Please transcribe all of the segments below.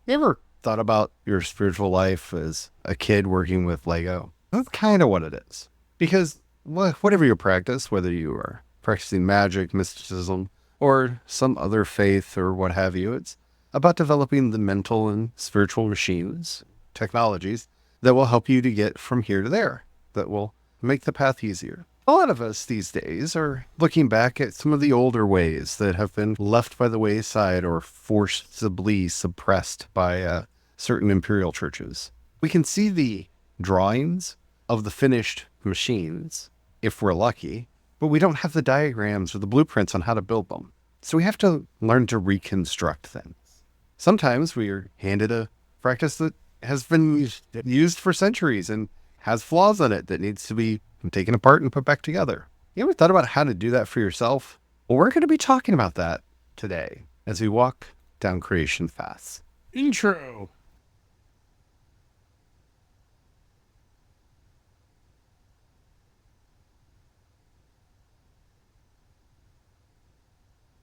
You ever thought about your spiritual life as a kid working with Lego? That's kind of what it is. Because whatever you practice, whether you are practicing magic, mysticism, or some other faith or what have you, it's about developing the mental and spiritual machines, technologies that will help you to get from here to there, that will make the path easier. A lot of us these days are looking back at some of the older ways that have been left by the wayside or forcibly suppressed by certain imperial churches. We can see the drawings of the finished machines, if we're lucky, but we don't have the diagrams or the blueprints on how to build them. So we have to learn to reconstruct things. Sometimes we are handed a practice that has been used for centuries and has flaws in it that needs to be taken apart and put back together. You ever thought about how to do that for yourself? Well, we're going to be talking about that today as we walk down creation paths. Intro.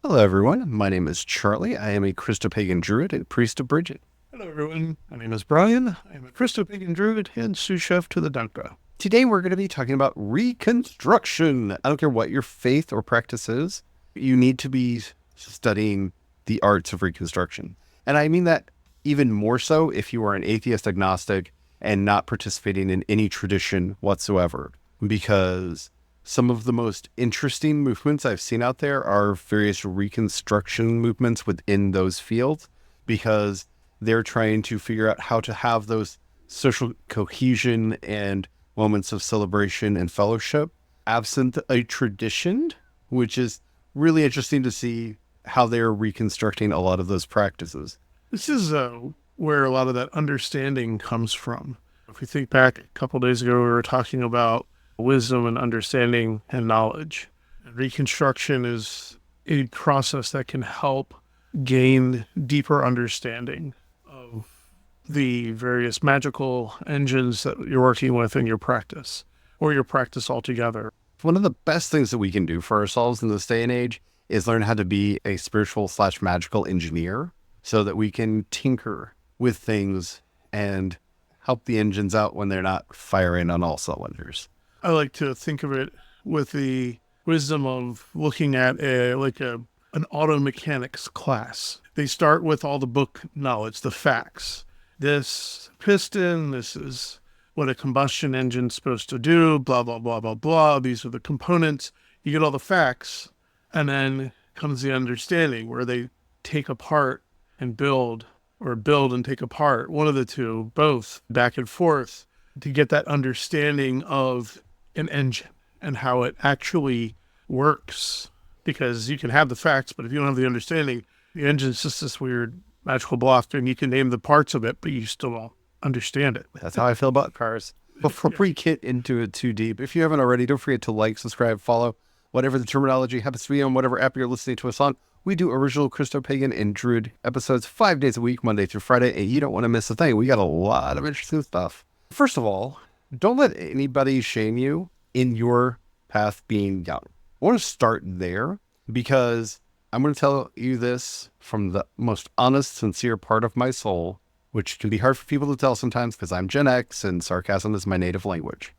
Hello, everyone. My name is Charlie. I am a Christopagan druid and priest of Bridget. Hello, everyone. My name is Brian. I am a Christopagan druid and sous chef to the Dunka. Today, we're going to be talking about reconstruction. I don't care what your faith or practice is. You need to be studying the arts of reconstruction. And I mean that even more so if you are an atheist agnostic and not participating in any tradition whatsoever, because some of the most interesting movements I've seen out there are various reconstruction movements within those fields, because they're trying to figure out how to have those social cohesion and moments of celebration and fellowship absent a tradition, which is really interesting to see how they're reconstructing a lot of those practices. This is where a lot of that understanding comes from. If we think back a couple days ago, we were talking about wisdom and understanding and knowledge. And reconstruction is a process that can help gain deeper understanding of the various magical engines that you're working with in your practice, or your practice altogether. One of the best things that we can do for ourselves in this day and age is learn how to be a spiritual/magical engineer so that we can tinker with things and help the engines out when they're not firing on all cylinders. I like to think of it with the wisdom of looking at an auto mechanics class. They start with all the book knowledge, the facts. This piston, this is what a combustion engine's supposed to do, blah, blah, blah, blah, blah. These are the components. You get all the facts, and then comes the understanding where they take apart and build, or build and take apart, one of the two, both back and forth, to get that understanding of an engine and how it actually works. Because you can have the facts, but if you don't have the understanding, the engine's just this weird magical block, and you can name the parts of it, but you still don't understand it. That's how I feel about cars. Before we get into it too deep, if you haven't already, don't forget to like, subscribe, follow, whatever the terminology happens to be on whatever app you're listening to us on. We do original Christopagan and Druid episodes 5 days a week, Monday through Friday, and you don't want to miss a thing. We got a lot of interesting stuff. First of all, don't let anybody shame you in your path being young. I want to start there because I'm going to tell you this from the most honest, sincere part of my soul, which can be hard for people to tell sometimes because I'm Gen X and sarcasm is my native language.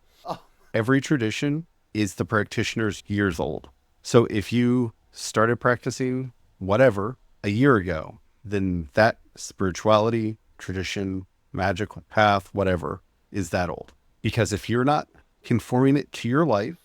Every tradition is the practitioner's years old. So if you started practicing whatever a year ago, then that spirituality, tradition, magic path, whatever, is that old. Because if you're not conforming it to your life,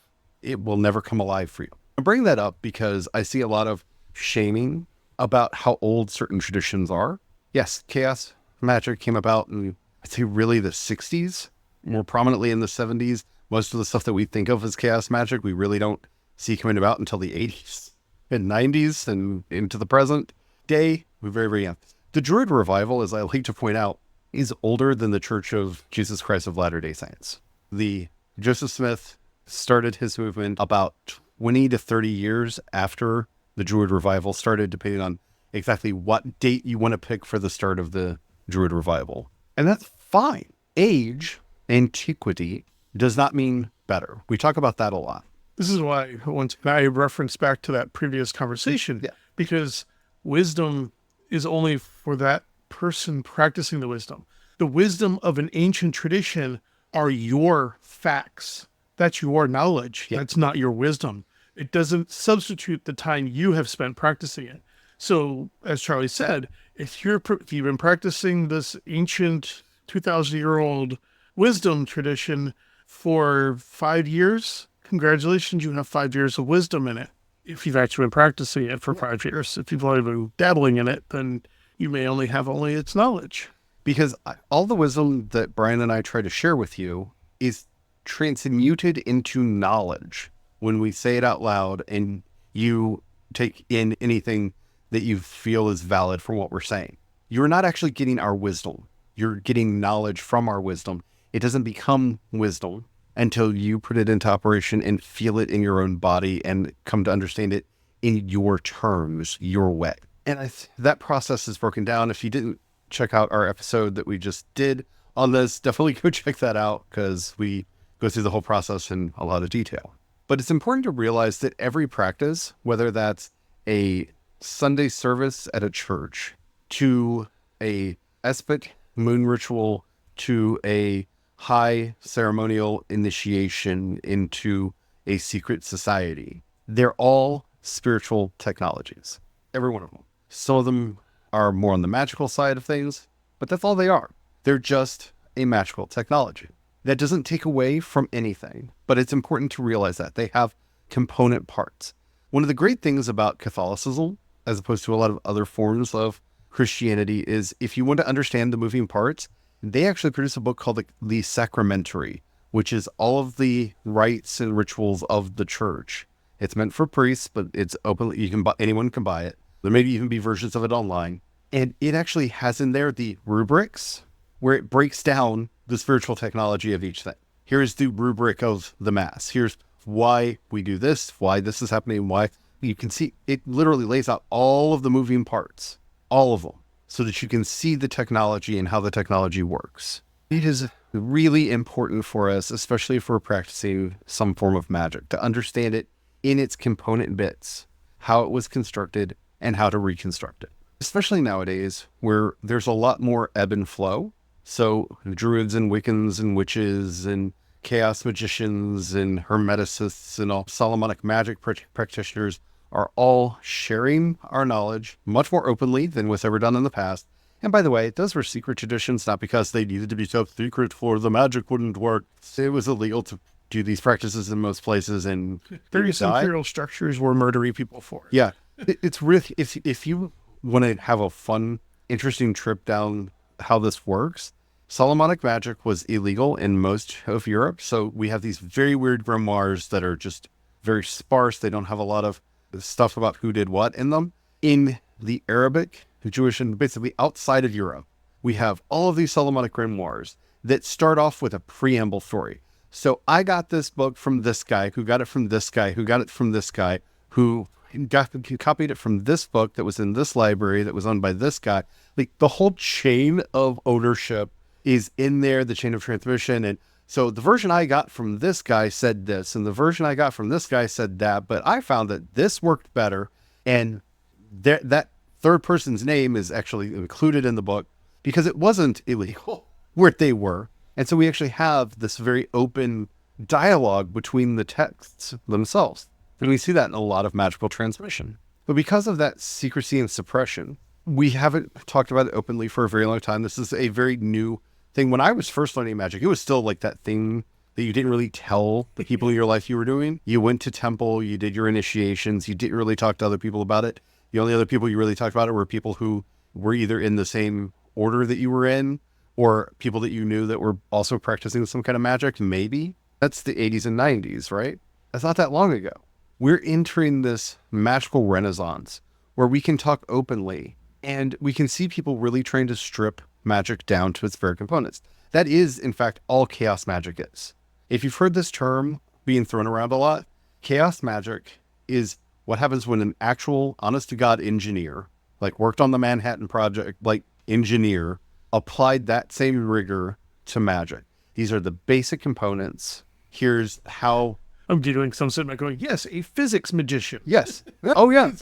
it will never come alive for you. I bring that up because I see a lot of shaming about how old certain traditions are. Yes, chaos magic came about in, I'd say, really the 60s, more prominently in the 70s. Most of the stuff that we think of as chaos magic, we really don't see coming about until the 80s and 90s and into the present day. We're very, very young. The Druid revival, as I like to point out, is older than the Church of Jesus Christ of Latter-day Saints. The Joseph Smith started his movement about 20 to 30 years after the Druid revival started, depending on exactly what date you want to pick for the start of the Druid revival. And that's fine. Age, antiquity, does not mean better. We talk about that a lot. This is why once I reference back to that previous conversation, because wisdom is only for that person practicing the wisdom. The wisdom of an ancient tradition are your facts. That's your knowledge. Yeah. That's not your wisdom. It doesn't substitute the time you have spent practicing it. So, as Charlie said, if you've been practicing this ancient 2,000-year-old wisdom tradition for 5 years, congratulations, you have 5 years of wisdom in it. If you've actually been practicing it for 5 years, if you've only been dabbling in it, then you may only have its knowledge. Because all the wisdom that Brian and I try to share with you is transmuted into knowledge when we say it out loud and you take in anything that you feel is valid for what we're saying. You're not actually getting our wisdom. You're getting knowledge from our wisdom. It doesn't become wisdom until you put it into operation and feel it in your own body and come to understand it in your terms, your way. And that process is broken down. If you didn't check out our episode that we just did on this, definitely go check that out because we go through the whole process in a lot of detail. But it's important to realize that every practice, whether that's a Sunday service at a church, to a Espit moon ritual, to a high ceremonial initiation into a secret society, they're all spiritual technologies. Every one of them. Some of them are more on the magical side of things, but that's all they are. They're just a magical technology. That doesn't take away from anything, but it's important to realize that they have component parts. One of the great things about Catholicism, as opposed to a lot of other forms of Christianity, is if you want to understand the moving parts, they actually produce a book called the Sacramentary, which is all of the rites and rituals of the church. It's meant for priests, but it's open. Anyone can buy it. There may even be versions of it online. And it actually has in there the rubrics where it breaks down the spiritual technology of each thing. Here's the rubric of the Mass. Here's why we do this, why this is happening, why. You can see it literally lays out all of the moving parts, all of them, so that you can see the technology and how the technology works. It is really important for us, especially if we're practicing some form of magic, to understand it in its component bits, how it was constructed, and how to reconstruct it. Especially nowadays, where there's a lot more ebb and flow. So druids and Wiccans and witches and chaos magicians and hermeticists and all Solomonic magic practitioners are all sharing our knowledge much more openly than was ever done in the past. And by the way, those were secret traditions, not because they needed to be kept secret for the magic wouldn't work. It was illegal to do these practices in most places, and various imperial structures were murdering people for. Yeah, it's really, if you want to have a fun, interesting trip down how this works, Solomonic magic was illegal in most of Europe. So we have these very weird grimoires that are just very sparse. They don't have a lot of stuff about who did what in them. In the Arabic, the Jewish, and basically outside of Europe, we have all of these Solomonic grimoires that start off with a preamble story. So I got this book from this guy, who got it from this guy, who got it from this guy, who copied it from this book that was in this library that was owned by this guy. Like the whole chain of ownership is in there, the chain of transmission. And so the version I got from this guy said this, and the version I got from this guy said that, but I found that this worked better. And that third person's name is actually included in the book because it wasn't illegal where they were. And so we actually have this very open dialogue between the texts themselves. And we see that in a lot of magical transmission. But because of that secrecy and suppression, we haven't talked about it openly for a very long time. This is a very new thing. When I was first learning magic, it was still like that thing that you didn't really tell the people in your life you were doing. You went to temple, you did your initiations, you didn't really talk to other people about it. The only other people you really talked about it were people who were either in the same order that you were in, or people that you knew that were also practicing some kind of magic, maybe. That's the 80s and 90s, right? That's not that long ago. We're entering this magical renaissance where we can talk openly and we can see people really trying to strip magic down to its very components. That is, in fact, all chaos magic is. If you've heard this term being thrown around a lot, chaos magic is what happens when an actual honest-to-God engineer, like worked on the Manhattan Project, like engineer, applied that same rigor to magic. These are the basic components. Here's how... I'm doing some sitting back going, yes, a physics magician. Yes. Oh, yeah.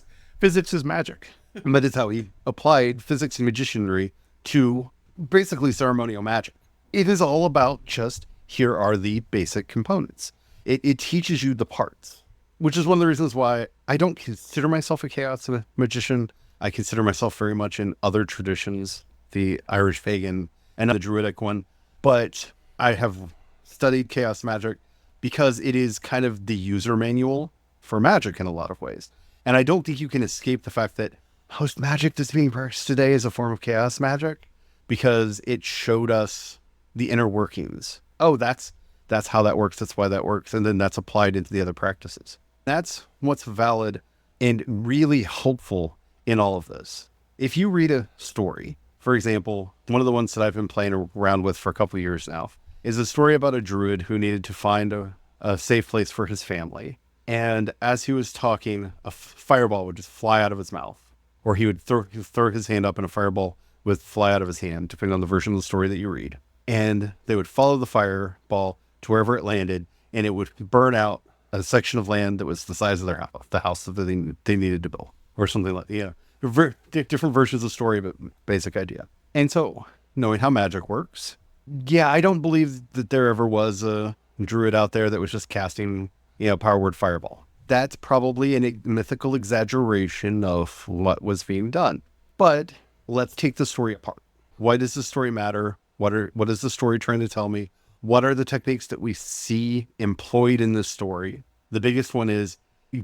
Physics is magic. But it's how he applied physics and magicianry to basically ceremonial magic. It is all about just, here are the basic components. It teaches you the parts, which is one of the reasons why I don't consider myself a chaos magician. I consider myself very much in other traditions, the Irish pagan and the Druidic one. But I have studied chaos magic because it is kind of the user manual for magic in a lot of ways. And I don't think you can escape the fact that most magic that's being practiced today is a form of chaos magic, because it showed us the inner workings. Oh, that's how that works. That's why that works. And then that's applied into the other practices. That's what's valid and really helpful in all of this. If you read a story, for example, one of the ones that I've been playing around with for a couple of years now is a story about a druid who needed to find a safe place for his family. And as he was talking, a fireball would just fly out of his mouth, or he would throw his hand up and a fireball would fly out of his hand, depending on the version of the story that you read. And they would follow the fireball to wherever it landed, and it would burn out a section of land that was the size of their house, the house that they needed to build, or something like that. Different versions of the story, but basic idea. And so, knowing how magic works, yeah, I don't believe that there ever was a druid out there that was just casting, power word fireball. That's probably a mythical exaggeration of what was being done. But let's take the story apart. Why does the story matter? What is the story trying to tell me? What are the techniques that we see employed in this story? The biggest one is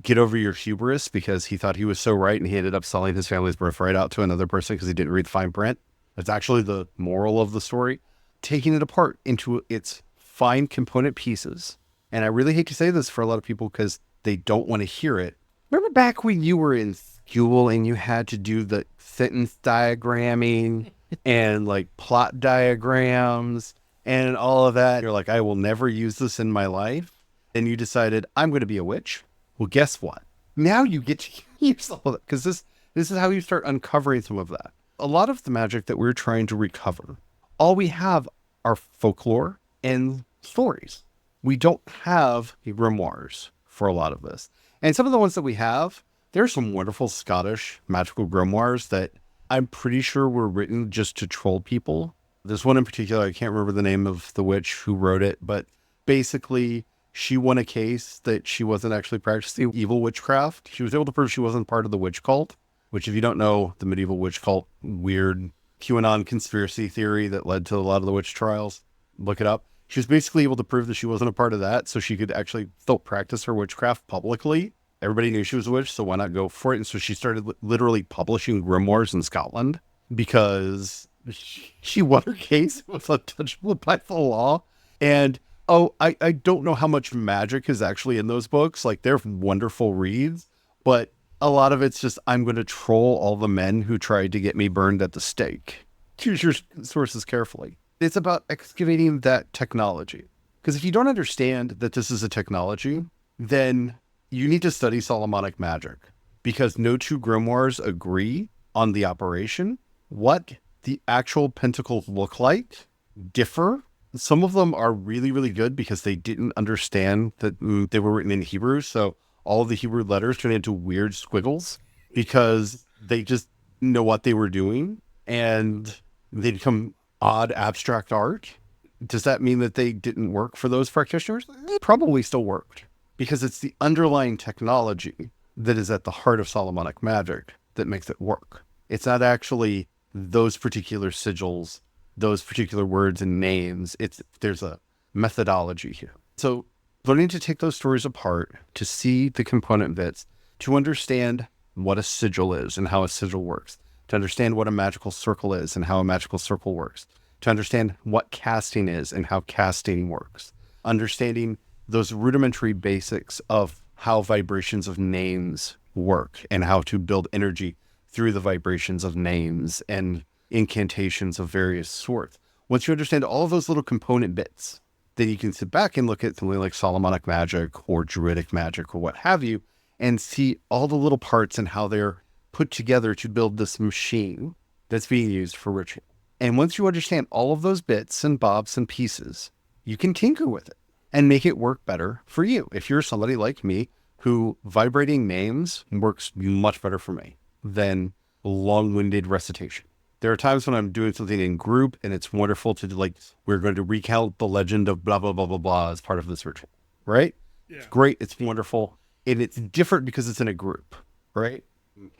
get over your hubris, because he thought he was so right and he ended up selling his family's birthright out to another person because he didn't read the fine print. That's actually the moral of the story. Taking it apart into its fine component pieces. And I really hate to say this for a lot of people because they don't want to hear it. Remember back when you were in school and you had to do the sentence diagramming and like plot diagrams and all of that? You're like, I will never use this in my life. And you decided, I'm going to be a witch. Well, guess what? Now you get to use all of that, because this is how you start uncovering some of that. A lot of the magic that we're trying to recover, all we have are folklore and stories. We don't have grimoires for a lot of this. And some of the ones that we have, there's some wonderful Scottish magical grimoires that I'm pretty sure were written just to troll people. There's one in particular, I can't remember the name of the witch who wrote it, but basically she won a case that she wasn't actually practicing evil witchcraft. She was able to prove she wasn't part of the witch cult, which, if you don't know, the medieval witch cult, weird QAnon conspiracy theory that led to a lot of the witch trials, look it up. She was basically able to prove that she wasn't a part of that, so she could actually still practice her witchcraft publicly. Everybody knew she was a witch, so why not go for it? And so she started literally publishing grimoires in Scotland because she won her case. It was untouchable by the law. And I don't know how much magic is actually in those books. Like, they're wonderful reads, but a lot of it's just, I'm going to troll all the men who tried to get me burned at the stake. Choose your sources carefully. It's about excavating that technology. Because if you don't understand that this is a technology, then you need to study Solomonic magic, because no two grimoires agree on the operation. What the actual pentacles look like differ. Some of them are really, really good because they didn't understand that they were written in Hebrew. So all of the Hebrew letters turn into weird squiggles because they just know what they were doing, and they become odd abstract art. Does that mean that they didn't work for those practitioners? They probably still worked, because it's the underlying technology that is at the heart of Solomonic magic that makes it work. It's not actually those particular sigils, those particular words and names. There's a methodology here. So learning to take those stories apart, to see the component bits, to understand what a sigil is and how a sigil works, to understand what a magical circle is and how a magical circle works, to understand what casting is and how casting works, understanding those rudimentary basics of how vibrations of names work and how to build energy through the vibrations of names and incantations of various sorts. Once you understand all of those little component bits, then you can sit back and look at something like Solomonic magic or Druidic magic or what have you, and see all the little parts and how they're put together to build this machine that's being used for ritual. And once you understand all of those bits and bobs and pieces, you can tinker with it and make it work better for you. If you're somebody like me who vibrating names works much better for me than long-winded recitation. There are times when I'm doing something in group and it's wonderful to do, like, we're going to recount the legend of blah, blah, blah, blah, blah as part of this ritual, right? Yeah. It's great. It's wonderful. And it's different because it's in a group, right?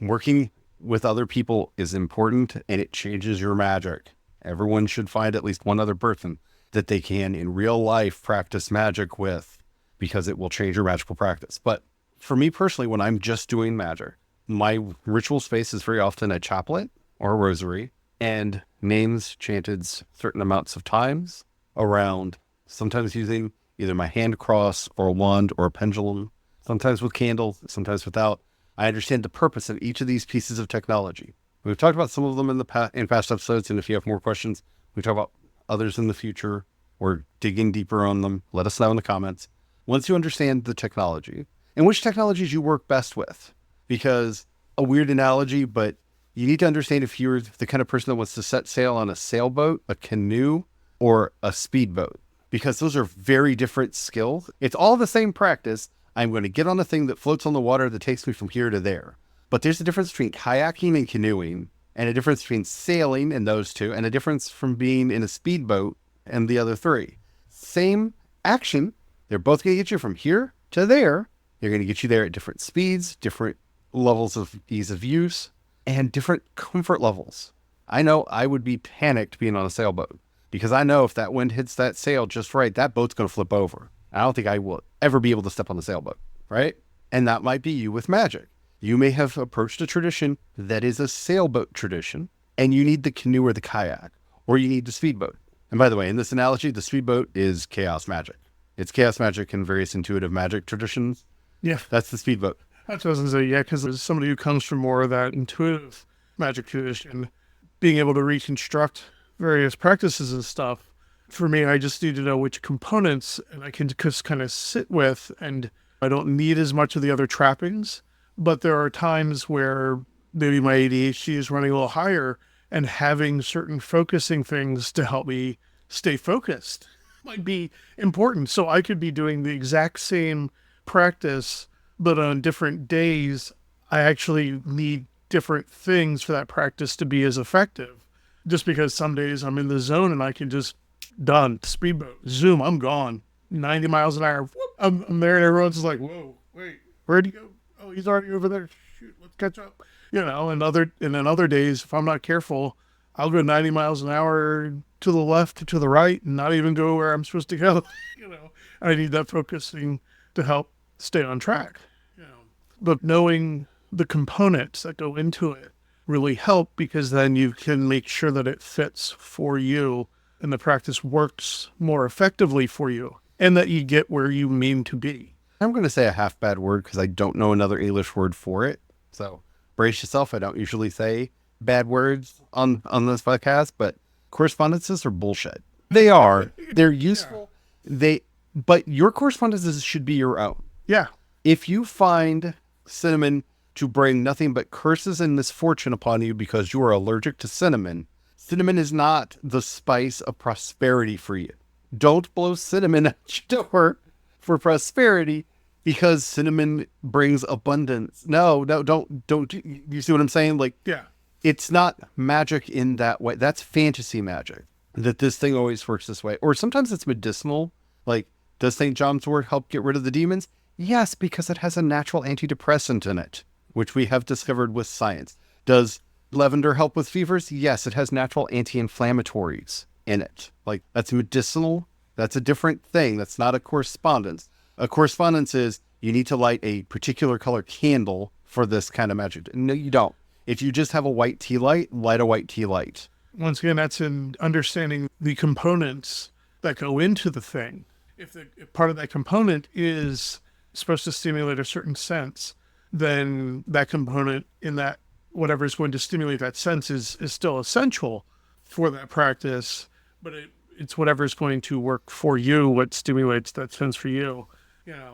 Working with other people is important and it changes your magic. Everyone should find at least one other person that they can in real life practice magic with, because it will change your magical practice. But for me personally, when I'm just doing magic, my ritual space is very often a chaplet or a rosary and names chanted certain amounts of times around, sometimes using either my hand cross or a wand or a pendulum, sometimes with candles, sometimes without. I understand the purpose of each of these pieces of technology. We've talked about some of them in past episodes, and if you have more questions, we talk about others in the future or digging deeper on them. Let us know in the comments. Once you understand the technology and which technologies you work best with, because a weird analogy, but you need to understand if you're the kind of person that wants to set sail on a sailboat, a canoe, or a speedboat, because those are very different skills. It's all the same practice. I'm going to get on a thing that floats on the water that takes me from here to there. But there's a difference between kayaking and canoeing, and a difference between sailing and those two, and a difference from being in a speedboat and the other three. Same action. They're both going to get you from here to there. They're going to get you there at different speeds, different levels of ease of use, and different comfort levels. I know I would be panicked being on a sailboat, because I know if that wind hits that sail just right, that boat's going to flip over. I don't think I will ever be able to step on the sailboat, right? And that might be you with magic. You may have approached a tradition that is a sailboat tradition, and you need the canoe or the kayak, or you need the speedboat. And by the way, in this analogy, the speedboat is chaos magic. It's chaos magic in various intuitive magic traditions. Yeah. That's the speedboat. That's what I was going to say, yeah, because as somebody who comes from more of that intuitive magic tradition, being able to reconstruct various practices and stuff, for me, I just need to know which components, and I can just kind of sit with, and I don't need as much of the other trappings. But there are times where maybe my ADHD is running a little higher, and having certain focusing things to help me stay focused might be important. So I could be doing the exact same practice, but on different days, I actually need different things for that practice to be as effective. Just because some days I'm in the zone and I can just, done, speedboat, zoom, I'm gone. 90 miles an hour, whoop, I'm there, and everyone's just like, whoa, wait, where'd he go? Oh, he's already over there. Shoot, let's catch up. And then other days, if I'm not careful, I'll go 90 miles an hour to the left, to the right, and not even go where I'm supposed to go. I need that focusing to help stay on track. But knowing the components that go into it really help, because then you can make sure that it fits for you and the practice works more effectively for you, and that you get where you mean to be. I'm going to say a half bad word because I don't know another English word for it. So brace yourself. I don't usually say bad words on this podcast, but correspondences are bullshit. They are. They're useful. Yeah. But your correspondences should be your own. Yeah. If you find cinnamon to bring nothing but curses and misfortune upon you because you are allergic to cinnamon, cinnamon is not the spice of prosperity for you. Don't blow cinnamon at your door for prosperity because cinnamon brings abundance. No, don't. You see what I'm saying? Like, yeah, it's not magic in that way. That's fantasy magic, that this thing always works this way. Or sometimes it's medicinal. Like, does St. John's wort help get rid of the demons? Yes, because it has a natural antidepressant in it, which we have discovered with science. Does lavender help with fevers? Yes, it has natural anti-inflammatories in it. Like, that's medicinal. That's a different thing. That's not a correspondence. A correspondence is you need to light a particular color candle for this kind of magic. No, you don't. If you just have a white tea light, light a white tea light. Once again, that's in understanding the components that go into the thing. If part of that component is supposed to stimulate a certain sense, then that component in that whatever is going to stimulate that sense is still essential for that practice, but it's whatever is going to work for you, what stimulates that sense for you.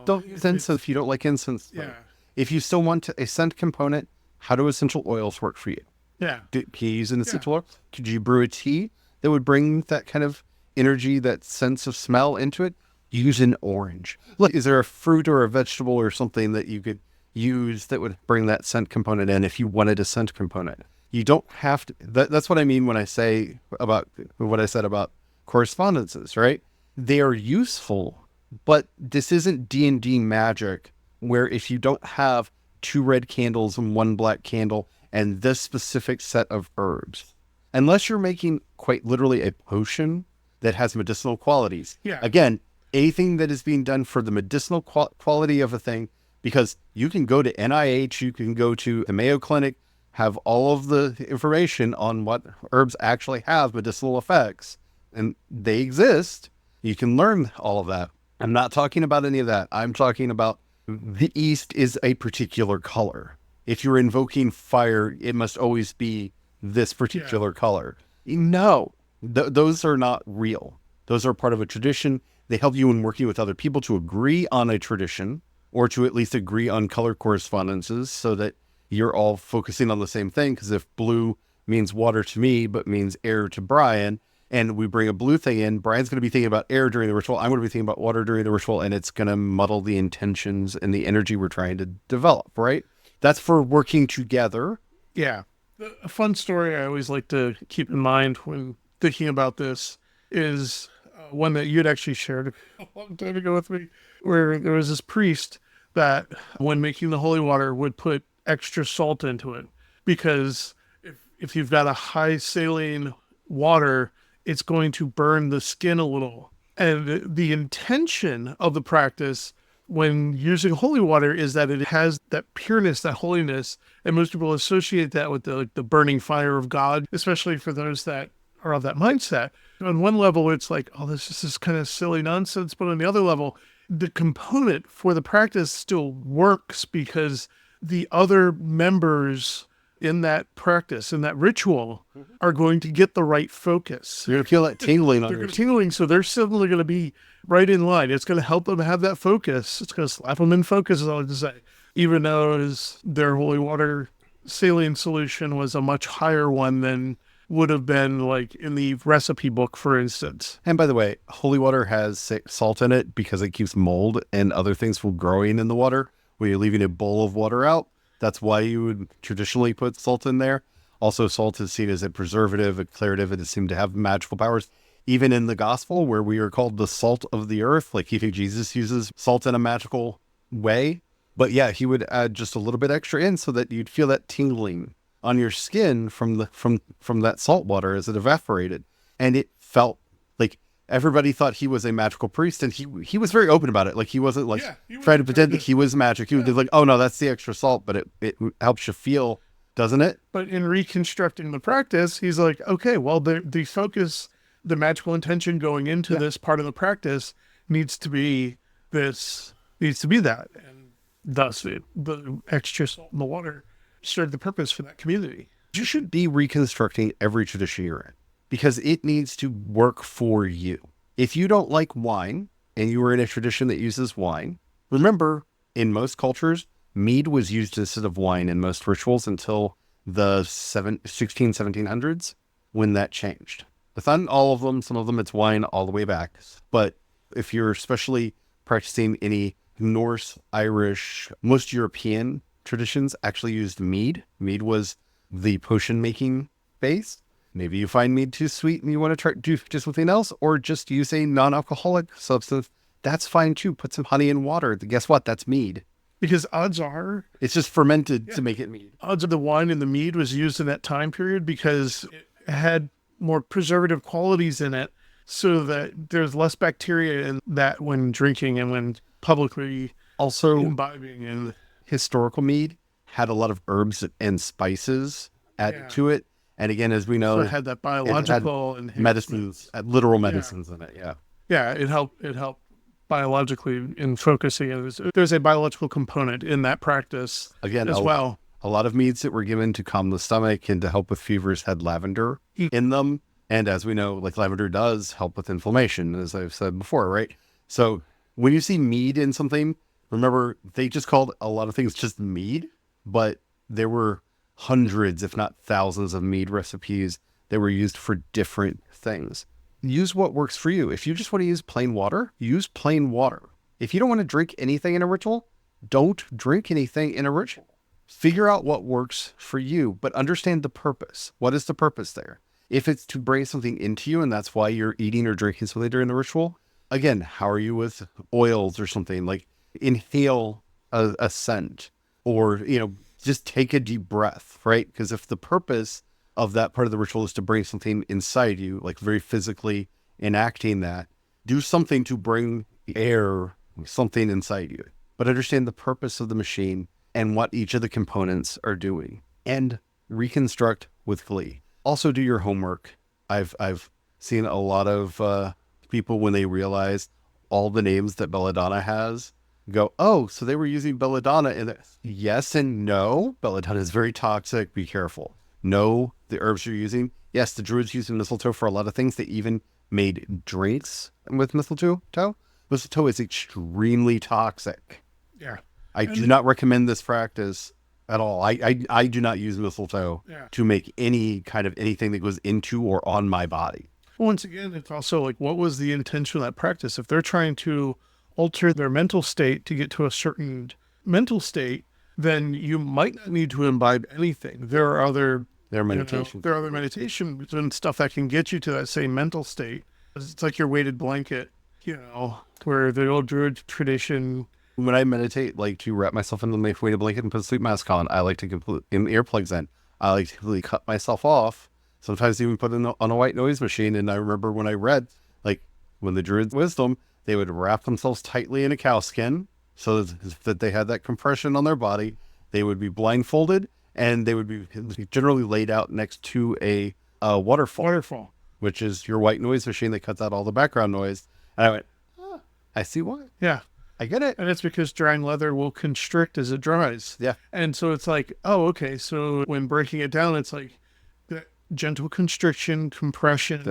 Don't use incense if you don't like incense. Yeah. If you still want a scent component, how do essential oils work for you? Yeah. Can you use an essential oil? Could you brew a tea that would bring that kind of energy, that sense of smell into it? Use an orange. Look, is there a fruit or a vegetable or something that you could use that would bring that scent component in if you wanted a scent component? You don't have to. That's what I mean when I say about what I said about correspondences, right? They are useful, but this isn't D&D magic where if you don't have 2 red candles and 1 black candle and this specific set of herbs, unless you're making quite literally a potion that has medicinal qualities. Yeah. Again, anything that is being done for the medicinal quality of a thing, because you can go to NIH, you can go to the Mayo Clinic, have all of the information on what herbs actually have medicinal effects, and they exist. You can learn all of that. I'm not talking about any of that. I'm talking about the East is a particular color. If you're invoking fire, it must always be this particular color. No, those are not real. Those are part of a tradition. They help you in working with other people to agree on a tradition, or to at least agree on color correspondences so that you're all focusing on the same thing. Because if blue means water to me, but means air to Brian, and we bring a blue thing in, Brian's going to be thinking about air during the ritual. I'm going to be thinking about water during the ritual, and it's going to muddle the intentions and the energy we're trying to develop, right? That's for working together. Yeah. A fun story I always like to keep in mind when thinking about this is one that you'd actually shared a long time ago with me, where there was this priest that when making the holy water would put extra salt into it, because if you've got a high saline water, it's going to burn the skin a little. And the intention of the practice when using holy water is that it has that pureness, that holiness, and most people associate that with the burning fire of God, especially for those that are of that mindset. On one level, it's like, oh, this is kind of silly nonsense. But on the other level, the component for the practice still works because the other members in that practice, in that ritual, are going to get the right focus. You're going to feel that tingling on They're your going to tingling, so they're suddenly going to be right in line. It's going to help them have that focus. It's going to slap them in focus, is all I have to say. Even though their holy water saline solution was a much higher one than would have been like in the recipe book, for instance. And by the way, holy water has salt in it because it keeps mold and other things from growing in the water when you're leaving a bowl of water out. That's why you would traditionally put salt in there. Also, salt is seen as a preservative, a curative, and it seemed to have magical powers. Even in the gospel, where we are called the salt of the earth, like even Jesus uses salt in a magical way. But yeah, he would add just a little bit extra in so that you'd feel that tingling on your skin from that salt water as it evaporated. And it felt like everybody thought he was a magical priest, and he was very open about it. Like he wasn't like trying to pretend that he was magic. He was like, oh no, that's the extra salt, but it helps you feel, doesn't it? But in reconstructing the practice, he's like, okay, well, the focus, the magical intention going into this part of the practice needs to be that. And thus the extra salt in the water served the purpose for that community. You should be reconstructing every tradition you're in because it needs to work for you. If you don't like wine and you are in a tradition that uses wine, remember, in most cultures, mead was used instead of wine in most rituals until the 1700s when that changed. It's not all of them. Some of them it's wine all the way back. But if you're especially practicing any Norse, Irish, most European traditions actually used mead. Mead was the potion making base. Maybe you find mead too sweet and you want to try do just something else, or just use a non-alcoholic substance. That's fine too. Put some honey in water. Guess what? That's mead. Because odds are it's just fermented to make it mead. Odds are the wine and the mead was used in that time period because it had more preservative qualities in it, so that there's less bacteria in that when drinking and when publicly also imbibing. And historical mead had a lot of herbs and spices added to it. And again, as we know, so it had that biological and medicines, literal medicines in it. Yeah, it helped biologically in focusing. There's a biological component in that practice again as well. A lot of meads that were given to calm the stomach and to help with fevers had lavender in them. And as we know, like lavender does help with inflammation, as I've said before, right? So when you see mead in something, remember, they just called a lot of things just mead, but there were hundreds, if not thousands of mead recipes that were used for different things. Use what works for you. If you just want to use plain water, use plain water. If you don't want to drink anything in a ritual, don't drink anything in a ritual. Figure out what works for you, but understand the purpose. What is the purpose there? If it's to bring something into you and that's why you're eating or drinking something during the ritual, again, how are you with oils or something? Like inhale a scent or, just take a deep breath, right? Because if the purpose of that part of the ritual is to bring something inside you, like very physically enacting that, do something to bring air, something inside you. But understand the purpose of the machine and what each of the components are doing, and reconstruct with glee. Also do your homework. I've seen a lot of people, when they realize all the names that belladonna has, go, oh, so they were using belladonna in this. Yes and no. Belladonna is very toxic. Be careful. No, the herbs you're using. Yes, the Druids used mistletoe for a lot of things. They even made drinks with mistletoe. Mistletoe is extremely toxic. Yeah. I do not recommend this practice at all. I do not use mistletoe to make any kind of anything that goes into or on my body. Once again, it's also like, what was the intention of that practice? If they're trying to alter their mental state to get to a certain mental state, then you might not need to imbibe anything. There are other meditations. There are other meditations and stuff that can get you to that same mental state. It's like your weighted blanket, where the old Druid tradition. When I meditate, like to wrap myself in the weighted blanket and put a sleep mask on, I like to in earplugs in. I like to completely cut myself off. Sometimes even put it on a white noise machine. And I remember when I read, like when the Druid wisdom, they would wrap themselves tightly in a cow skin so that they had that compression on their body. They would be blindfolded and they would be generally laid out next to a waterfall, which is your white noise machine that cuts out all the background noise. And I went, I see why. Yeah. I get it. And it's because drying leather will constrict as it dries. Yeah. And so it's like, oh, okay. So when breaking it down, it's like that gentle constriction, compression,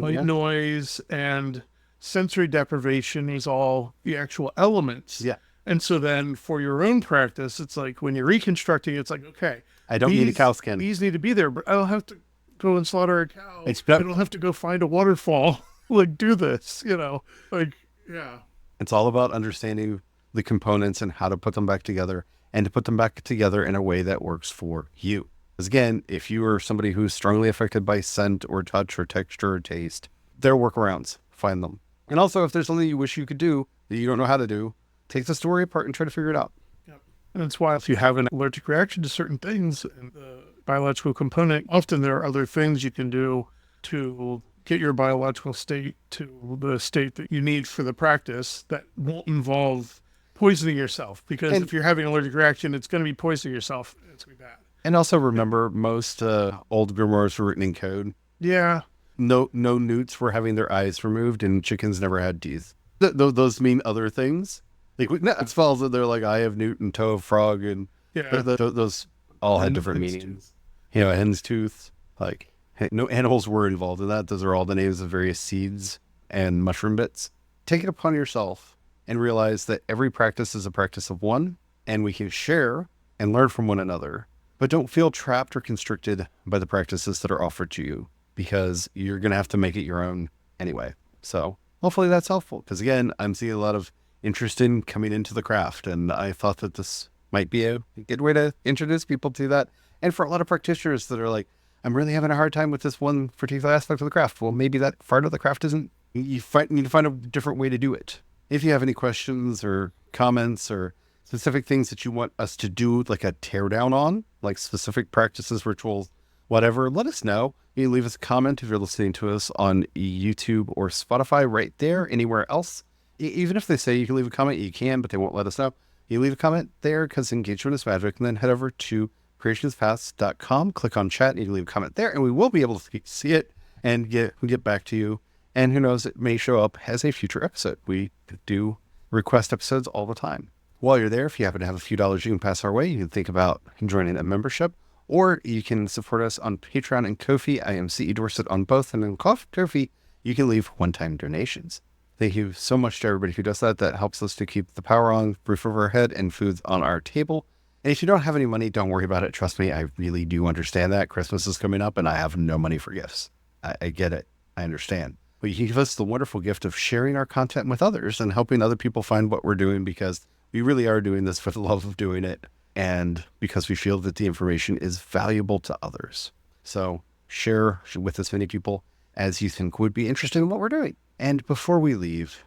white noise, and sensory deprivation is all the actual elements. Yeah. And so then for your own practice, it's like when you're reconstructing, it's like, okay, I don't need a cow skin. These need to be there, but I don't have to go and slaughter a cow. I don't have to go find a waterfall. Like, do this, yeah. It's all about understanding the components and how to put them back together, and to put them back together in a way that works for you. Because again, if you are somebody who's strongly affected by scent or touch or texture or taste, there are workarounds. Find them. And also, if there's something you wish you could do that you don't know how to do, take the story apart and try to figure it out. Yep. And that's why if you have an allergic reaction to certain things, and the biological component, often there are other things you can do to get your biological state to the state that you need for the practice that won't involve poisoning yourself. Because if you're having an allergic reaction, it's going to be poisoning yourself. It's going to be bad. And also remember, most old grimoires were written in code. Yeah. No newts were having their eyes removed, and chickens never had teeth. Those mean other things. Like it spells that they're like eye of newt and toe of frog, and those all had different meanings. Hen's tooth, like. No animals were involved in that. Those are all the names of various seeds and mushroom bits. Take it upon yourself and realize that every practice is a practice of one, and we can share and learn from one another. But don't feel trapped or constricted by the practices that are offered to you, because you're going to have to make it your own anyway. So hopefully that's helpful, because again, I'm seeing a lot of interest in coming into the craft, and I thought that this might be a good way to introduce people to that. And for a lot of practitioners that are like, I'm really having a hard time with this one particular aspect of the craft. Well, maybe that part of the craft isn't, you need to find a different way to do it. If you have any questions or comments or specific things that you want us to do, like a teardown on, like specific practices, rituals, whatever, let us know. You can leave us a comment if you're listening to us on YouTube or Spotify right there. Anywhere else, even if they say you can leave a comment, you can, but they won't let us know. You leave a comment there because engagement is magic, and then head over to creationspaths.com, click on chat, and you can leave a comment there, and we will be able to see it and get back to you. And who knows, it may show up as a future episode. We do request episodes all the time. While you're there, if you happen to have a few dollars you can pass our way, you can think about joining a membership, or you can support us on Patreon and Ko-fi. I am C.E. Dorset on both, and in Ko-fi, you can leave one-time donations. Thank you so much to everybody who does that. That helps us to keep the power on, roof over our head, and food on our table. And if you don't have any money, don't worry about it. Trust me, I really do understand that. Christmas is coming up and I have no money for gifts. I get it. I understand. But you give us the wonderful gift of sharing our content with others and helping other people find what we're doing, because we really are doing this for the love of doing it. and because we feel that the information is valuable to others. So share with as many people as you think would be interested in what we're doing. And before we leave,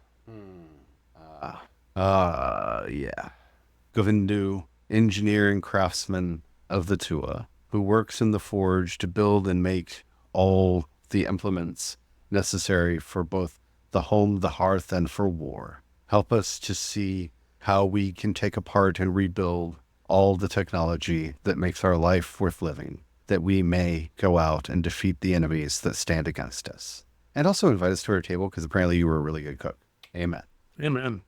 Govindu, engineer and craftsman of the Tua, who works in the forge to build and make all the implements necessary for both the home, the hearth, and for war. Help us to see how we can take apart and rebuild all the technology that makes our life worth living, that we may go out and defeat the enemies that stand against us. And also invite us to our table, because apparently you were a really good cook. Amen. Amen.